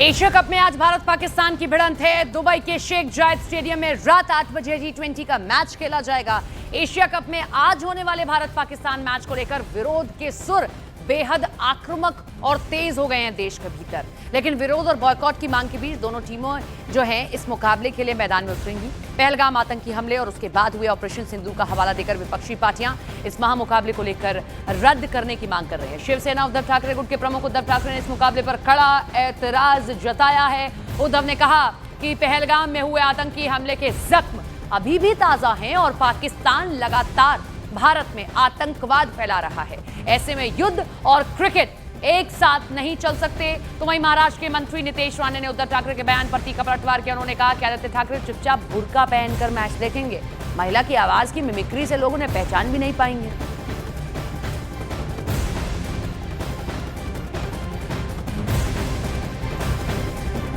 Asia cup में आज भारत पाकिस्तान की भिड़ंत है। दुबई के शेख जायद स्टेडियम में रात 8 बजे T20 का मैच खेला जाएगा। एशिया कप में आज होने वाले भारत पाकिस्तान मैच को लेकर विरोध के सुर बेहद आक्रामक और तेज हो गए हैं देश के भीतर। लेकिन विरोध और बॉयकॉट की मांग के बीच दोनों टीमों जो हैं इस मुकाबले के लिए मैदान में उतरेंगी। पहलगाम आतंकी हमले और उसके बाद हुए ऑपरेशन सिंदूर का हवाला देकर विपक्षी पार्टियां इस महामुकाबले को लेकर रद्द करने की मांग कर रहे हैं। शिवसेना उद्धव ठाकरे गुट के प्रमुख उद्धव ठाकरे ने इस मुकाबले पर कड़ा एतराज जताया है। उद्धव ने कहा कि पहलगाम में हुए आतंकी हमले के जख्म अभी भी ताजा हैं और पाकिस्तान लगातार भारत में आतंकवाद फैला रहा है। ऐसे में युद्ध और क्रिकेट एक साथ नहीं चल सकते। तो वहीं महाराष्ट्र के मंत्री नीतीश राणे ने उद्धव ठाकरे के बयान पर तीखा पलटवार किया। उन्होंने कहा कि आदित्य ठाकरे चुपचाप बुर्का पहनकर मैच देखेंगे। महिला की आवाज की मिमिक्री से लोग उन्हें पहचान भी नहीं पाएंगे।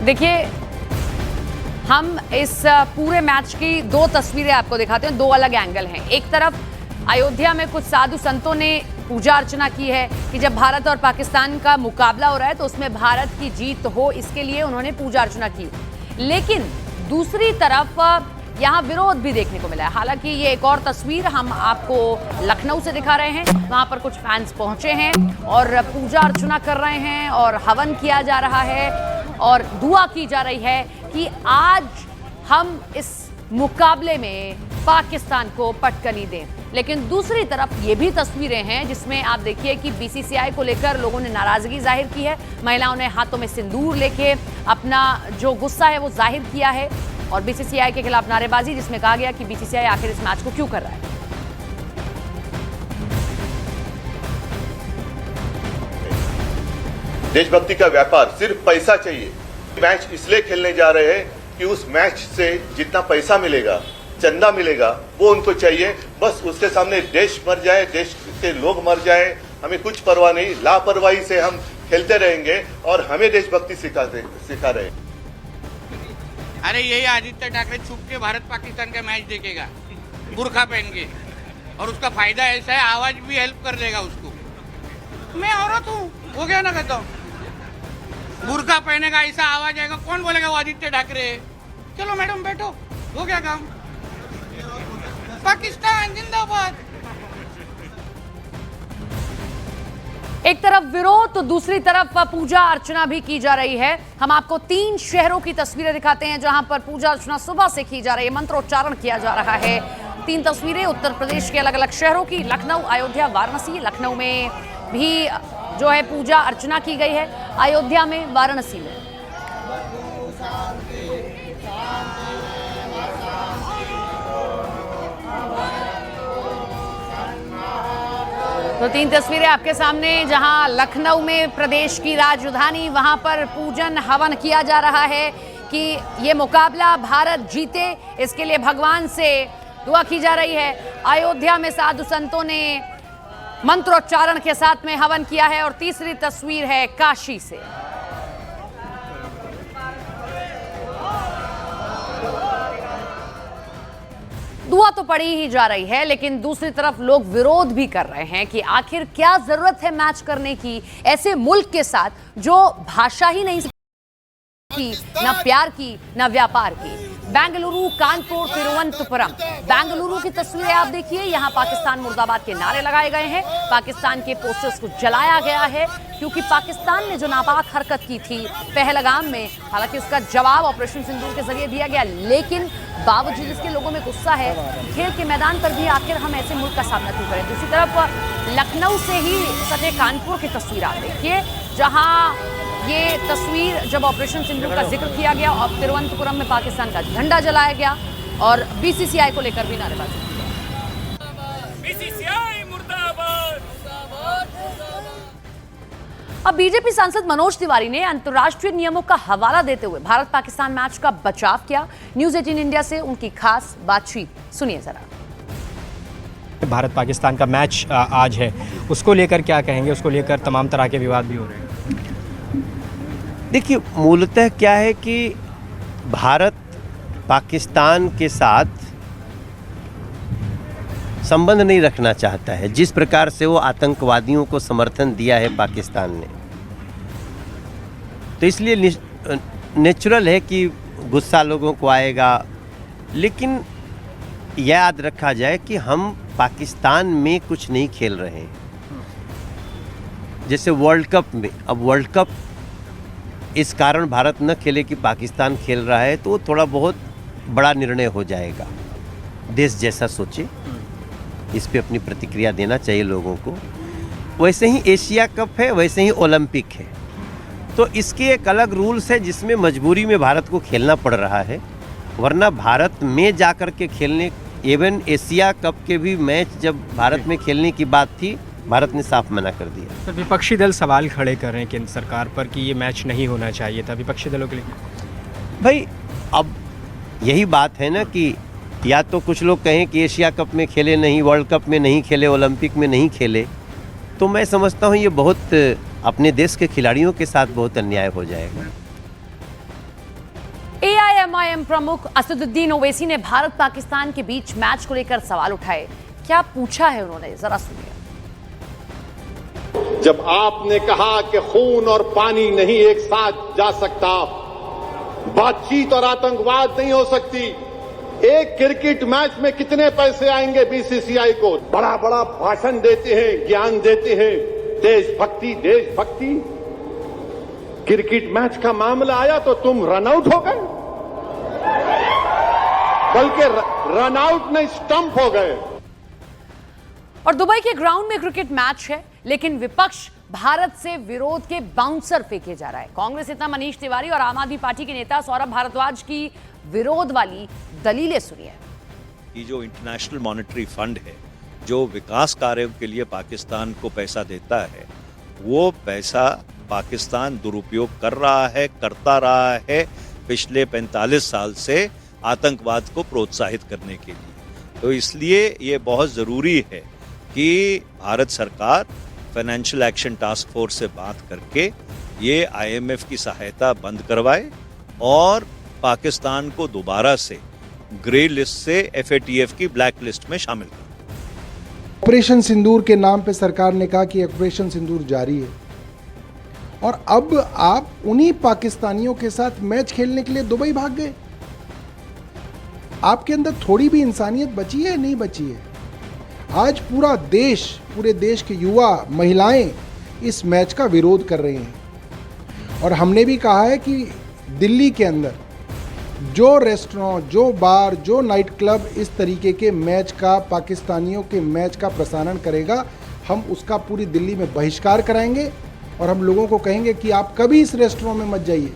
देखिए, हम इस पूरे मैच की दो तस्वीरें आपको दिखाते हैं। दो अलग एंगल हैं। एक तरफ अयोध्या में कुछ साधु संतों ने पूजा अर्चना की है कि जब भारत और पाकिस्तान का मुकाबला हो रहा है तो उसमें भारत की जीत हो, इसके लिए उन्होंने पूजा अर्चना की। लेकिन दूसरी तरफ यहाँ विरोध भी देखने को मिला है। हालांकि ये एक और तस्वीर हम आपको लखनऊ से दिखा रहे हैं। वहाँ पर कुछ फैंस पहुंचे हैं और पूजा अर्चना कर रहे हैं और हवन किया जा रहा है और दुआ की जा रही है कि आज हम इस मुकाबले में पाकिस्तान को पटकनी दें। लेकिन दूसरी तरफ ये भी तस्वीरें हैं जिसमें आप देखिए कि बीसीसीआई को लेकर लोगों ने नाराजगी जाहिर की है। महिलाओं ने हाथों में सिंदूर लेके अपना जो गुस्सा है वो जाहिर किया है और बीसीसीआई के खिलाफ नारेबाजी, जिसमें कहा गया कि बीसीसीआई आखिर इस मैच को क्यों कर रहा है। देशभक्ति का व्यापार सिर्फ पैसा चाहिए। मैच इसलिए खेलने जा रहे हैं कि उस मैच से जितना पैसा मिलेगा, चंदा मिलेगा, वो उनको चाहिए। बस उसके सामने देश मर जाए, देश के लोग मर जाए, हमें कुछ परवाह नहीं। लापरवाही से हम खेलते रहेंगे और हमें देशभक्ति सिखा रहे हैं। अरे यही आदित्य ठाकरे छुप के भारत पाकिस्तान का मैच देखेगा बुर्खा पहन के, और उसका फायदा ऐसा है आवाज भी हेल्प कर देगा उसको। मैं औरत हूँ, वो क्या ना कहता हूँ, बुर्खा पहनेगा ऐसा आवाज आएगा, कौन बोलेगा वो आदित्य ठाकरे है। चलो मैडम बैठो, हो गया काम। पाकिस्तान जिंदाबाद। एक तरफ विरोध तो दूसरी तरफ पूजा अर्चना भी की जा रही है। हम आपको 3 शहरों की तस्वीरें दिखाते हैं जहां पर पूजा अर्चना सुबह से की जा रही है, मंत्रोच्चारण किया जा रहा है। 3 तस्वीरें उत्तर प्रदेश के अलग अलग शहरों की, लखनऊ, अयोध्या, वाराणसी। लखनऊ में भी जो है पूजा अर्चना की गई है, अयोध्या में, वाराणसी में। तो 3 तस्वीरें आपके सामने, जहां लखनऊ में प्रदेश की राजधानी, वहां पर पूजन हवन किया जा रहा है कि ये मुकाबला भारत जीते, इसके लिए भगवान से दुआ की जा रही है। अयोध्या में साधु संतों ने मंत्रोच्चारण के साथ में हवन किया है। और तीसरी तस्वीर है काशी से। दुआ तो पड़ी ही जा रही है, लेकिन दूसरी तरफ लोग विरोध भी कर रहे हैं कि आखिर क्या जरूरत है मैच करने की ऐसे मुल्क के साथ जो भाषा ही नहीं की, ना प्यार की, ना व्यापार की। बेंगलुरु, कानपुर, तिरुवनंतपुरम, बेंगलुरु की तस्वीरें आप देखिए। यहाँ पाकिस्तान मुर्दाबाद के नारे लगाए गए हैं, पाकिस्तान के पोस्टर्स को जलाया गया है, क्योंकि पाकिस्तान ने जो नापाक हरकत की थी पहलगाम में, हालांकि उसका जवाब ऑपरेशन सिंदूर के जरिए दिया गया, लेकिन बावजूद इसके लोगों में गुस्सा है। खेल के मैदान पर भी आखिर हम ऐसे मुल्क का सामना क्यों करें। दूसरी तरफ लखनऊ से ही सटे कानपुर की तस्वीर आप देखिए, जहाँ ये तस्वीर जब ऑपरेशन सिंदूर का जिक्र किया गया और तिरुवनंतपुरम में पाकिस्तान का झंडा जलाया गया और बीसीसीआई को लेकर भी नारेबाजी। अब बीजेपी सांसद मनोज तिवारी ने अंतर्राष्ट्रीय नियमों का हवाला देते हुए भारत पाकिस्तान मैच का बचाव किया। न्यूज 18 इंडिया से उनकी खास बातचीत सुनिए जरा। भारत पाकिस्तान का मैच आज है, उसको लेकर क्या कहेंगे? उसको लेकर तमाम तरह के विवाद भी हो रहे हैं। देखिए, मूलतः क्या है कि भारत पाकिस्तान के साथ संबंध नहीं रखना चाहता है। जिस प्रकार से वो आतंकवादियों को समर्थन दिया है पाकिस्तान ने, तो इसलिए नेचुरल है कि गुस्सा लोगों को आएगा, लेकिन याद रखा जाए कि हम पाकिस्तान में कुछ नहीं खेल रहे हैं। जैसे वर्ल्ड कप में, अब वर्ल्ड कप इस कारण भारत न खेले कि पाकिस्तान खेल रहा है, तो थोड़ा बहुत बड़ा निर्णय हो जाएगा। देश जैसा सोचे, इस पे अपनी प्रतिक्रिया देना चाहिए लोगों को। वैसे ही एशिया कप है, वैसे ही ओलंपिक है, तो इसके एक अलग रूल्स है जिसमें मजबूरी में भारत को खेलना पड़ रहा है, वरना भारत में जाकर के खेलने, इवन एशिया कप के भी मैच जब भारत में खेलने की बात थी, भारत ने साफ मना कर दिया। सर, विपक्षी दल सवाल खड़े कर रहे हैं केंद्र सरकार पर कि ये मैच नहीं होना चाहिए था विपक्षी दलों के लिए। भाई अब यही बात है ना कि या तो कुछ लोग कहें कि एशिया कप में खेले नहीं, वर्ल्ड कप में नहीं खेले, ओलंपिक में नहीं खेले, तो मैं समझता हूँ ये बहुत अपने देश के खिलाड़ियों के साथ बहुत अन्याय हो जाएगा। AIMIM प्रमुख असदुद्दीन ओवैसी ने भारत पाकिस्तान के बीच मैच को लेकर सवाल उठाए। क्या पूछा है उन्होंने, जरा सुनिए। जब आपने कहा कि खून और पानी नहीं एक साथ जा सकता, बातचीत और आतंकवाद नहीं हो सकती, एक क्रिकेट मैच में कितने पैसे आएंगे बीसीसीआई को? बड़ा बड़ा भाषण देते हैं, ज्ञान देते हैं, देशभक्ति देशभक्ति। क्रिकेट मैच का मामला आया तो तुम रन आउट हो गए, बल्कि रन आउट नहीं स्टंप हो गए। और दुबई के ग्राउंड में क्रिकेट मैच है, लेकिन विपक्ष भारत से विरोध के बाउंसर फेंके जा रहा है। कांग्रेस नेता मनीष तिवारी और आम आदमी पार्टी के नेता सौरभ भारद्वाज की विरोध वाली दलीलें सुनिए। ये जो इंटरनेशनल मॉनेटरी फंड है, जो विकास कार्यों के लिए पाकिस्तान को पैसा देता है, वो पैसा पाकिस्तान दुरुपयोग कर रहा है, करता रहा है पिछले 45 साल से आतंकवाद को प्रोत्साहित करने के लिए। तो इसलिए ये बहुत ज़रूरी है कि भारत सरकार फाइनेंशियल एक्शन टास्क फोर्स से बात करके ये IMF की सहायता बंद करवाए और पाकिस्तान को दोबारा से ग्रे लिस्ट से FATF की ब्लैक लिस्ट में शामिल करें। ऑपरेशन सिंदूर के नाम पे सरकार ने कहा कि ऑपरेशन सिंदूर जारी है, और अब आप उन्हीं पाकिस्तानियों के साथ मैच खेलने के लिए दुबई भाग गए। आपके अंदर थोड़ी भी इंसानियत बची है? नहीं बची है। आज पूरा देश, पूरे देश के युवा, महिलाएं इस मैच का विरोध कर रहे हैं। और हमने भी कहा है कि दिल्ली के अंदर जो रेस्टोरेंट, जो बार, जो नाइट क्लब इस तरीके के मैच का, पाकिस्तानियों के मैच का प्रसारण करेगा, हम उसका पूरी दिल्ली में बहिष्कार कराएंगे और हम लोगों को कहेंगे कि आप कभी इस रेस्टोरेंट में मत जाइए।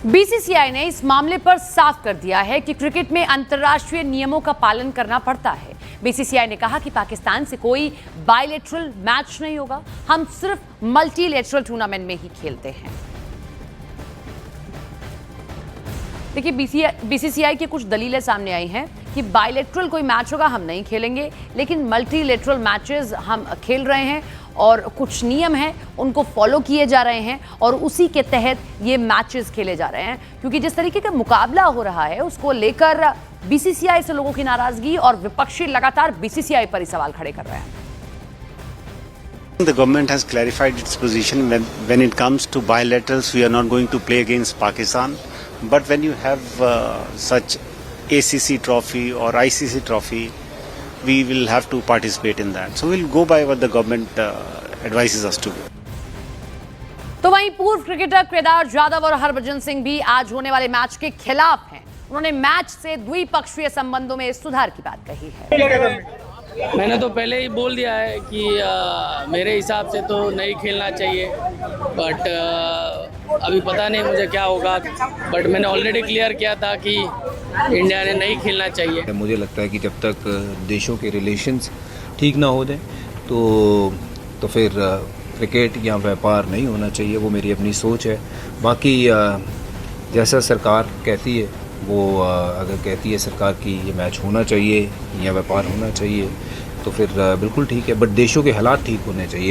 बीसीसीआई ने इस मामले पर साफ कर दिया है कि क्रिकेट में अंतर्राष्ट्रीय नियमों का पालन करना पड़ता है। बीसीसीआई ने कहा कि पाकिस्तान से कोई बायलैटरल मैच नहीं होगा, हम सिर्फ मल्टीलैटरल टूर्नामेंट में ही खेलते हैं। देखिए, बीसीसीआई की कुछ दलीलें सामने आई हैं कि बायलैटरल कोई मैच होगा हम नहीं खेलेंगे, लेकिन मल्टीलैटरल मैचेस हम खेल रहे हैं और कुछ नियम हैं उनको फॉलो किए जा रहे हैं और उसी के तहत ये मैचेस खेले जा रहे हैं। क्योंकि जिस तरीके का मुकाबला हो रहा है उसको लेकर बीसीसीआई से लोगों की नाराजगी और विपक्षी लगातार बीसीसीआई पर ही सवाल खड़े कर रहे हैं। The government has clarified its position when it comes to bilaterals. We are not going to play against Pakistan, but when you have such ACC trophy or ICC trophy, we will have to participate in that. So we'll go by what the government advises us to do. तो वहीं पूर्व cricketer Kedar Jadhav और हरभजन सिंह भी आज होने वाले match के खिलाफ हैं। उन्होंने मैच से द्विपक्षीय संबंधों में सुधार की बात कही है। मैंने तो पहले ही बोल दिया है कि मेरे हिसाब से तो नहीं खेलना चाहिए, बट अभी पता नहीं मुझे क्या होगा, बट मैंने ऑलरेडी क्लियर किया था कि इंडिया ने नहीं खेलना चाहिए। मुझे लगता है कि जब तक देशों के रिलेशंस ठीक ना हो जाए तो फिर क्रिकेट या व्यापार नहीं होना चाहिए। वो मेरी अपनी सोच है। बाकी जैसा सरकार कहती है, वो अगर कहती है सरकार की ये मैच होना चाहिए या व्यापार होना चाहिए तो फिर बिल्कुल ठीक है, बट देशों के हालात ठीक होने चाहिए।